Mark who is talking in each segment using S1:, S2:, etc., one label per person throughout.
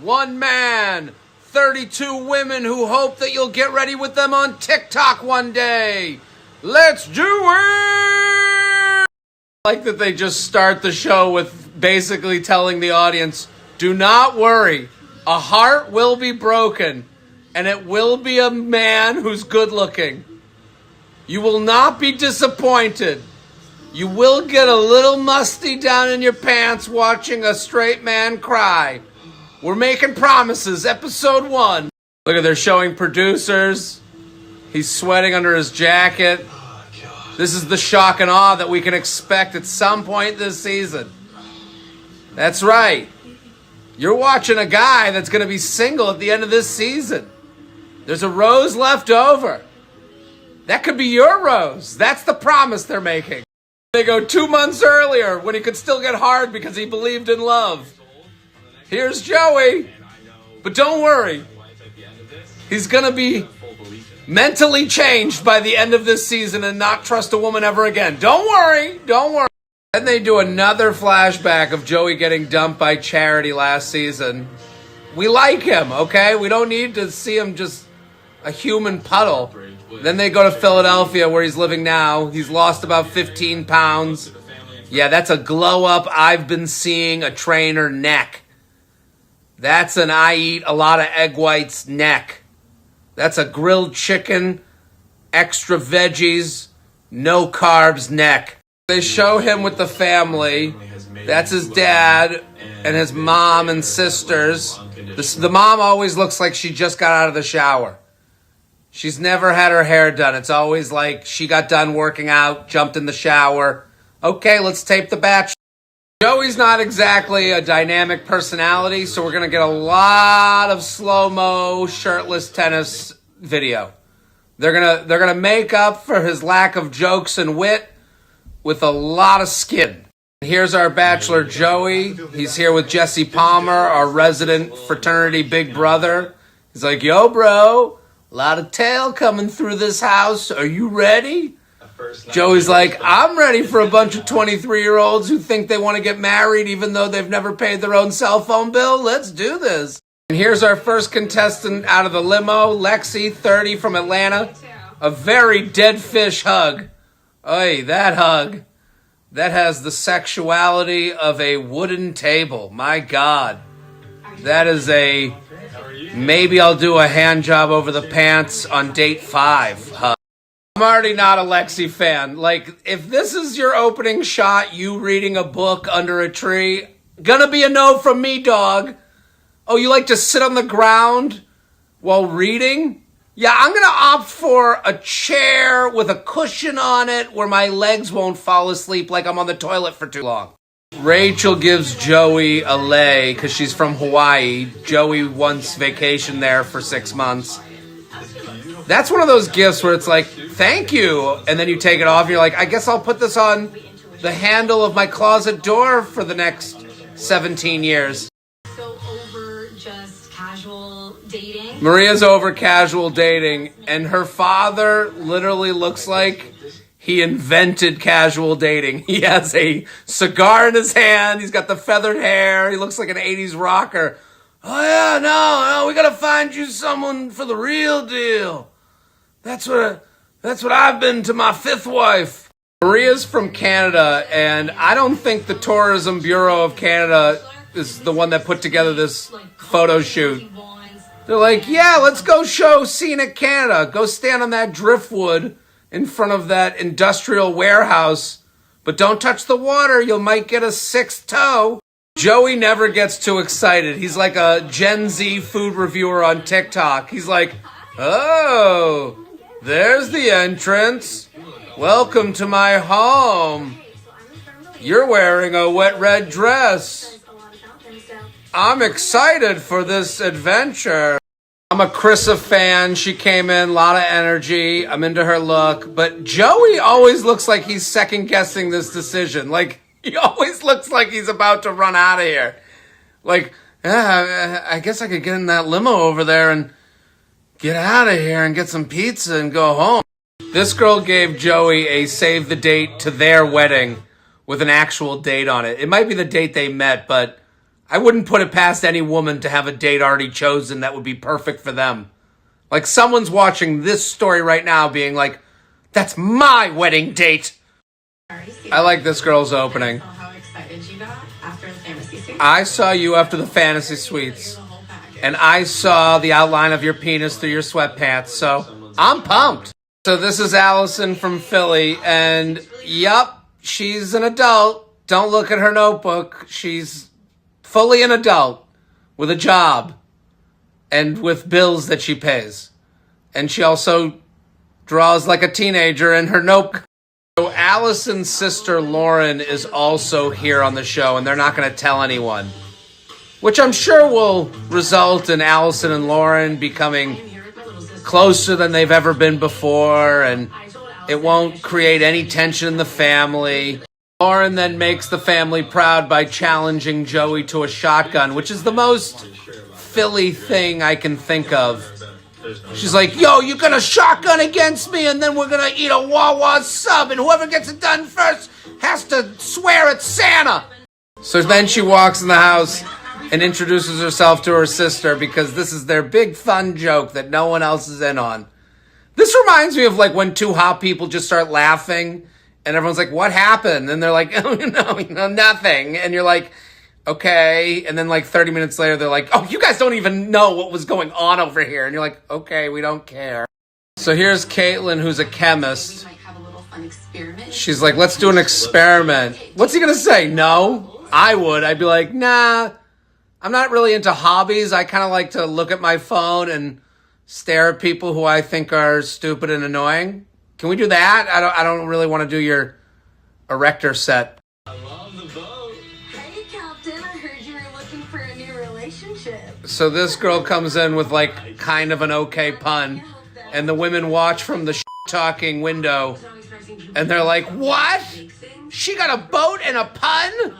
S1: one man, 32 women who hope that you'll get ready with them on TikTok one day. Let's do it! I like that they just start the show with basically telling the audience, do not worry, a heart will be broken, and it will be a man who's good looking. You will not be disappointed. You will get a little musty down in your pants watching a straight man cry. We're making promises. Episode 1. Look at, they're showing producers. He's sweating under his jacket. This is the shock and awe that we can expect at some point this season. That's right. You're watching a guy that's going to be single at the end of this season. There's a rose left over. That could be your rose. That's the promise they're making. They go 2 months earlier when he could still get hard because he believed in love. Here's Joey. But don't worry. He's going to be mentally changed by the end of this season and not trust a woman ever again. Don't worry. Don't worry. Then they do another flashback of Joey getting dumped by Charity last season. We like him, okay? We don't need to see him just a human puddle. Then they go to Philadelphia where he's living now. He's lost about 15 pounds. Yeah, that's a glow up I've been seeing a trainer neck. That's an I eat a lot of egg whites neck. That's a grilled chicken, extra veggies, no carbs neck. They show him with the family. That's his dad and his mom and sisters. The mom always looks like she just got out of the shower. She's never had her hair done. It's always like she got done working out, jumped in the shower. Okay, let's tape The Bachelor. Joey's not exactly a dynamic personality, so we're going to get a lot of slow-mo, shirtless tennis video. They're gonna make up for his lack of jokes and wit with a lot of skin. Here's our Bachelor, Joey. He's here with Jesse Palmer, our resident fraternity big brother. He's like, yo, bro. A lot of tail coming through this house. Are you ready? Joey's like, I'm ready for a bunch of 23-year-olds who think they want to get married even though they've never paid their own cell phone bill. Let's do this. And here's our first contestant out of the limo, Lexi, 30 from Atlanta. A very dead fish hug. Oy, that hug. That has the sexuality of a wooden table. My God. That is a... maybe I'll do a hand job over the pants on date 5. I'm already not a Lexi fan. Like, if this is your opening shot, you reading a book under a tree, gonna be a no from me, dog. Oh, you like to sit on the ground while reading? Yeah, I'm gonna opt for a chair with a cushion on it where my legs won't fall asleep like I'm on the toilet for too long. Rachel gives Joey a lei because she's from Hawaii. Joey once vacationed there for 6 months. That's one of those gifts where it's like, thank you. And then you take it off and you're like, I guess I'll put this on the handle of my closet door for the next 17 years.
S2: So over just casual dating?
S1: Maria's over casual dating. And her father literally looks like he invented casual dating. He has a cigar in his hand. He's got the feathered hair. He looks like an 80s rocker. Oh, yeah, no, we got to find you someone for the real deal. That's what I've been to my 5th wife. Maria's from Canada, and I don't think the Tourism Bureau of Canada is the one that put together this photo shoot. They're like, yeah, let's go show scenic Canada. Go stand on that driftwood in front of that industrial warehouse, but don't touch the water. You might get a 6th toe. Joey never gets too excited. He's like a Gen Z food reviewer on TikTok. He's like, oh, there's the entrance. Welcome to my home. You're wearing a wet red dress. I'm excited for this adventure. I'm a Krissa fan. She came in, a lot of energy. I'm into her look. But Joey always looks like he's second-guessing this decision. Like, he always looks like he's about to run out of here. Like, yeah, I guess I could get in that limo over there and get out of here and get some pizza and go home. This girl gave Joey a save the date to their wedding with an actual date on it. It might be the date they met, but I wouldn't put it past any woman to have a date already chosen that would be perfect for them. Like someone's watching this story right now being like, that's my wedding date. I like this girl's opening.
S2: How excited you got after the fantasy suite?
S1: I saw you after the fantasy suites. And I saw the outline of your penis through your sweatpants. So I'm pumped. So this is Allison from Philly. And yup, she's an adult. Don't look at her notebook. She's fully an adult with a job and with bills that she pays. And she also draws like a teenager in her notebook. So Allison's sister Lauren is also here on the show, and they're not going to tell anyone. Which I'm sure will result in Allison and Lauren becoming closer than they've ever been before, and it won't create any tension in the family. Lauren then makes the family proud by challenging Joey to a shotgun, which is the most Philly thing I can think of. She's like, yo, you're gonna shotgun against me, and then we're gonna eat a Wawa sub, and whoever gets it done first has to swear at Santa. So then she walks in the house and introduces herself to her sister because this is their big fun joke that no one else is in on. This reminds me of like when two hot people just start laughing and everyone's like, what happened? And they're like, oh, no, nothing. And you're like, okay. And then like 30 minutes later, they're like, oh, you guys don't even know what was going on over here. And you're like, okay, we don't care. So here's Caitlin, who's a chemist. She's like, let's do an experiment. What's he going to say? No, I would. I'd be like, nah, I'm not really into hobbies. I kind of like to look at my phone and stare at people who I think are stupid and annoying. Can we do that? I don't really want to do your erector set.
S3: I love the boat.
S2: Hey, Captain, I heard you were looking for a new relationship.
S1: So this girl comes in with like kind of an okay pun, and the women watch from the talking window, and they're like, what? She got a boat and a pun?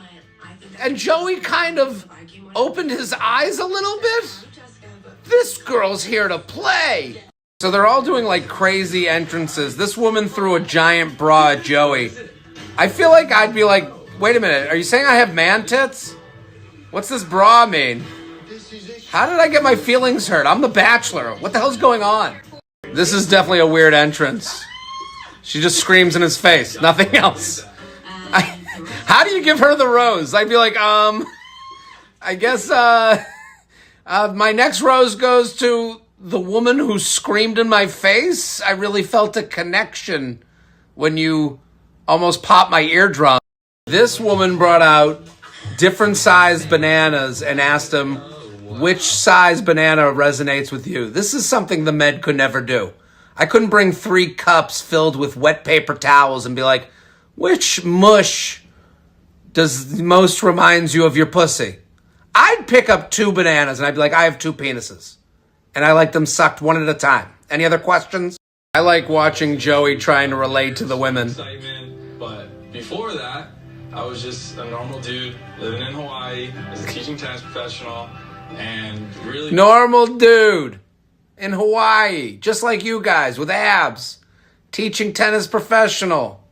S1: And Joey kind of opened his eyes a little bit? This girl's here to play. So they're all doing like crazy entrances. This woman threw a giant bra at Joey. I feel like I'd be like, wait a minute, are you saying I have man tits? What's this bra mean? How did I get my feelings hurt? I'm the Bachelor. What the hell's going on? This is definitely a weird entrance. She just screams in his face. Nothing else. How do you give her the rose? I'd be like, I guess my next rose goes to the woman who screamed in my face. I really felt a connection when you almost popped my eardrum. This woman brought out different sized bananas and asked him, which size banana resonates with you? This is something the med could never do. I couldn't bring 3 cups filled with wet paper towels and be like, which mush does most reminds you of your pussy? I'd pick up 2 bananas and I'd be like, I have 2 penises. And I like them sucked one at a time. Any other questions? I like watching Joey trying to relate to the women.
S3: Excitement, but before that, I was just a normal dude living in Hawaii as a teaching tennis professional, and really
S1: normal dude in Hawaii, just like you guys with abs, teaching tennis professional,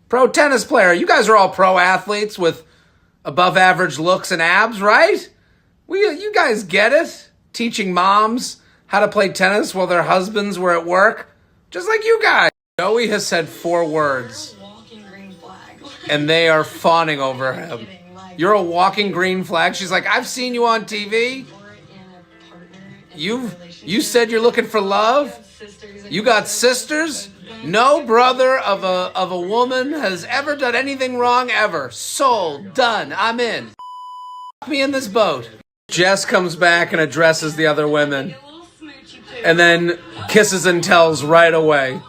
S1: pro tennis player. You guys are all pro athletes with above average looks and abs, right? You guys get it. Teaching moms how to play tennis while their husbands were at work, just like you guys. Joey has said 4 words, and they are fawning over him. You're a walking green flag. She's like, I've seen you on TV. You said you're looking for love. You got sisters. No brother of a woman has ever done anything wrong ever. Sold. Done. I'm in. Me in this boat. Jess comes back and addresses the other women, and then kisses and tells right away.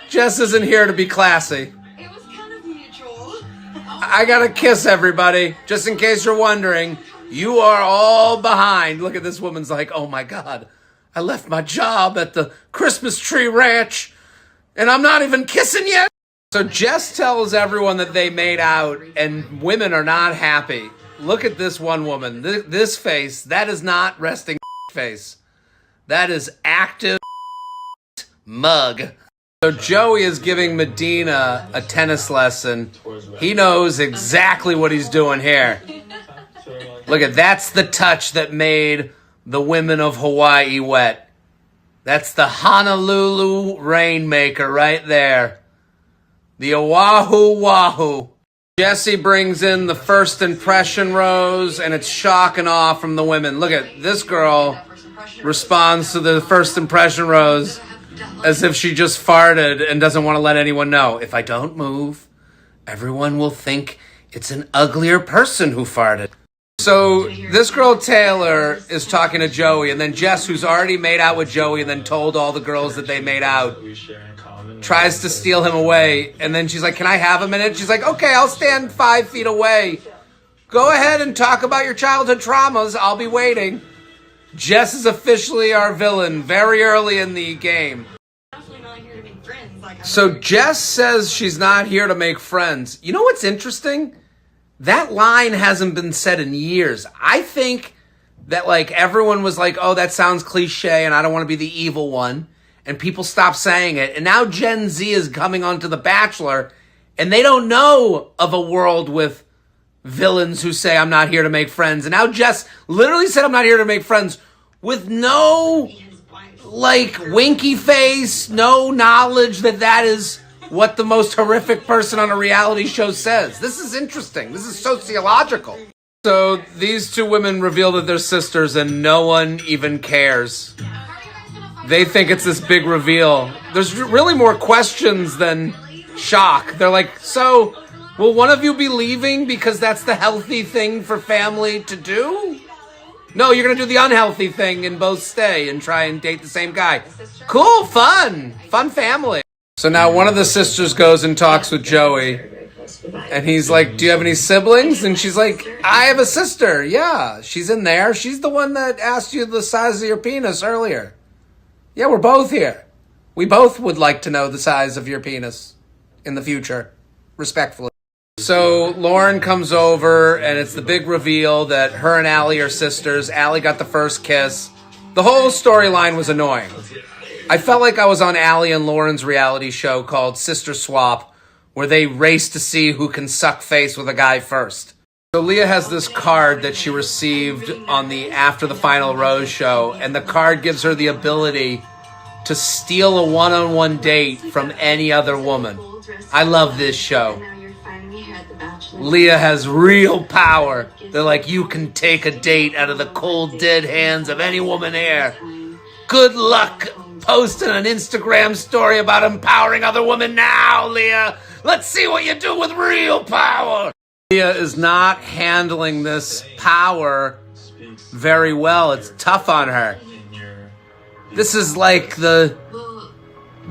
S1: Jess isn't here to be classy.
S2: It was kind of mutual.
S1: I gotta kiss everybody, just in case you're wondering. You are all behind. Look at this woman's like, oh my God, I left my job at the Christmas tree ranch, and I'm not even kissing yet. So Jess tells everyone that they made out, and women are not happy. Look at this one woman. This face, that is not resting face. That is active mug. So Joey is giving Medina a tennis lesson. He knows exactly what he's doing here. Look at that's the touch that made the women of Hawaii wet. That's the Honolulu rainmaker right there. The Oahu Wahoo. Jesse brings in the first impression rose, and it's shock and awe from the women. Look at this girl responds to the first impression rose as if she just farted and doesn't want to let anyone know. If I don't move, everyone will think it's an uglier person who farted. So this girl Taylor is talking to Joey, and then Jess, who's already made out with Joey and then told all the girls that they made out, tries to steal him away. And then she's like, can I have a minute? She's like, okay, I'll stand 5 feet away. Go ahead and talk about your childhood traumas. I'll be waiting. Jess is officially our villain very early in the game. So Jess says she's not here to make friends. You know what's interesting? That line hasn't been said in years. I think that like everyone was like, oh, that sounds cliche and I don't want to be the evil one. And people stopped saying it. And now Gen Z is coming onto The Bachelor and they don't know of a world with villains who say, I'm not here to make friends. And now Jess literally said, I'm not here to make friends with no like winky face, no knowledge that that is what the most horrific person on a reality show says. This is interesting. This is sociological. So these two women reveal that they're sisters and no one even cares. They think it's this big reveal. There's really more questions than shock. They're like, so will one of you be leaving because that's the healthy thing for family to do? No, you're going to do the unhealthy thing and both stay and try and date the same guy. Cool, fun family. So now one of the sisters goes and talks with Joey, and he's like, do you have any siblings? And she's like, I have a sister. Yeah, she's in there. She's the one that asked you the size of your penis earlier. Yeah, we're both here. We both would like to know the size of your penis in the future, respectfully. So Lauren comes over, and it's the big reveal that her and Allie are sisters. Allie got the first kiss. The whole storyline was annoying. I felt like I was on Allie and Lauren's reality show called Sister Swap, where they race to see who can suck face with a guy first. So Leah has this card that she received on the After the Final Rose show, and the card gives her the ability to steal a one-on-one date from any other woman. I love this show. Leah has real power. They're like, you can take a date out of the cold, dead hands of any woman here. Good luck posting an Instagram story about empowering other women now, Leah. Let's see what you do with real power. Leah is not handling this power very well. It's tough on her. This is like the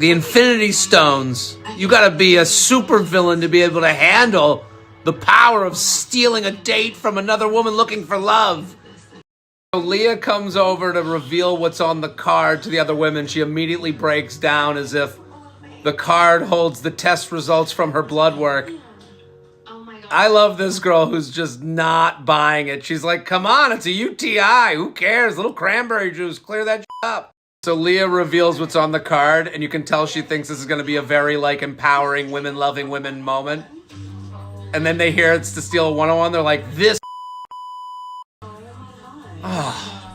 S1: Infinity Stones. You gotta be a super villain to be able to handle the power of stealing a date from another woman looking for love. So Leah comes over to reveal what's on the card to the other women. She immediately breaks down as if the card holds the test results from her blood work. I love this girl who's just not buying it. She's like, come on, it's a UTI. Who cares? Little cranberry juice. Clear that up. So Leah reveals what's on the card, and you can tell she thinks this is going to be a very like empowering women, loving women moment. And then they hear it's to steal a one-on-one. They're like, this. Oh,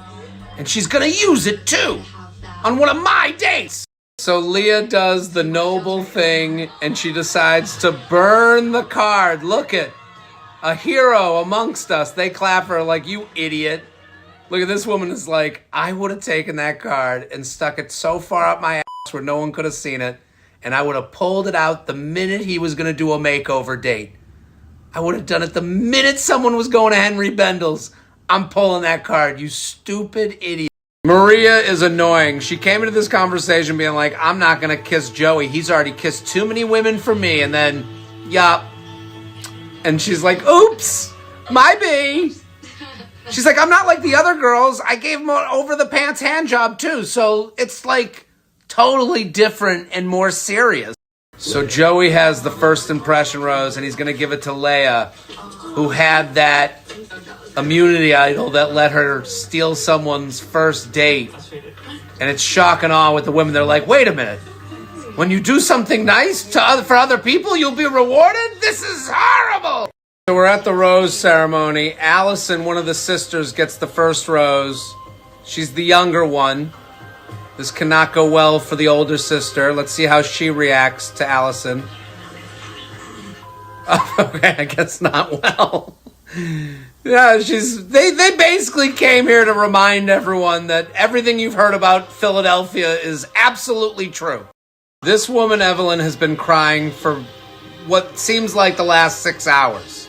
S1: and she's gonna use it too on one of my dates. So Leah does the noble thing and she decides to burn the card. Look at a hero amongst us. They clap for her like, you idiot. Look at this woman is like, I would have taken that card and stuck it so far up my ass where no one could have seen it, and I would have pulled it out the minute he was gonna do a makeover date. I would have done it the minute someone was going to Henry Bendel's. I'm pulling that card, you stupid idiot. Maria is annoying. She came into this conversation being like, I'm not going to kiss Joey. He's already kissed too many women for me. And then, yup. And she's like, oops, my B. She's like, I'm not like the other girls. I gave him an over-the-pants hand job too. So it's like totally different and more serious. So Joey has the first impression rose and he's going to give it to Leia, who had that immunity idol that let her steal someone's first date. And it's shock and awe with the women. They're like, wait a minute. When you do something nice for other people, you'll be rewarded? This is horrible. So we're at the rose ceremony. Allison, one of the sisters, gets the first rose. She's the younger one. This cannot go well for the older sister. Let's see how she reacts to Allison. Oh, okay, I guess not well. Yeah, they basically came here to remind everyone that everything you've heard about Philadelphia is absolutely true. This woman, Evelyn, has been crying for what seems like the last 6 hours.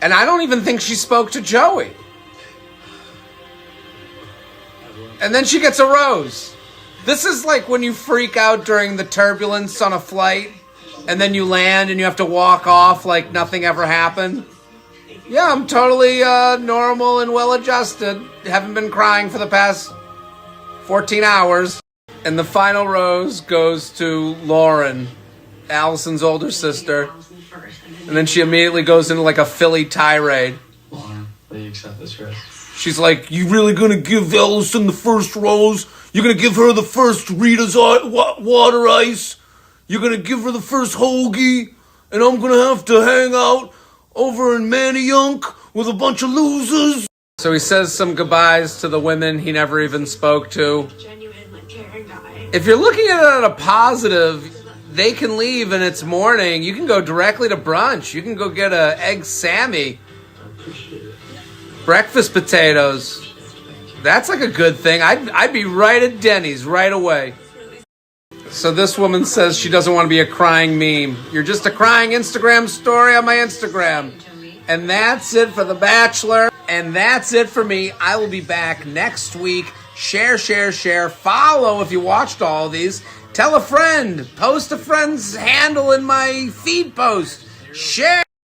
S1: And I don't even think she spoke to Joey. And then she gets a rose. This is like when you freak out during the turbulence on a flight, and then you land and you have to walk off like nothing ever happened. Yeah, I'm totally normal and well-adjusted. Haven't been crying for the past 14 hours. And the final rose goes to Lauren, Allison's older sister. And then she immediately goes into like a Philly tirade.
S3: Lauren, will you accept this rose?
S1: She's like, you really gonna give Allison the first rose? You're gonna give her the first Rita's water ice? You're gonna give her the first hoagie? And I'm gonna have to hang out over in Manayunk with a bunch of losers? So he says some goodbyes to the women he never even spoke to. If you're looking at it on a positive, they can leave and it's morning. You can go directly to brunch. You can go get a egg Sammy. Breakfast potatoes. That's like a good thing. I'd be right at Denny's right away. So this woman says she doesn't want to be a crying meme. You're just a crying Instagram story on my Instagram. And that's it for The Bachelor. And that's it for me. I will be back next week. Share, share, share. Follow if you watched all of these. Tell a friend. Post a friend's handle in my feed post. Share.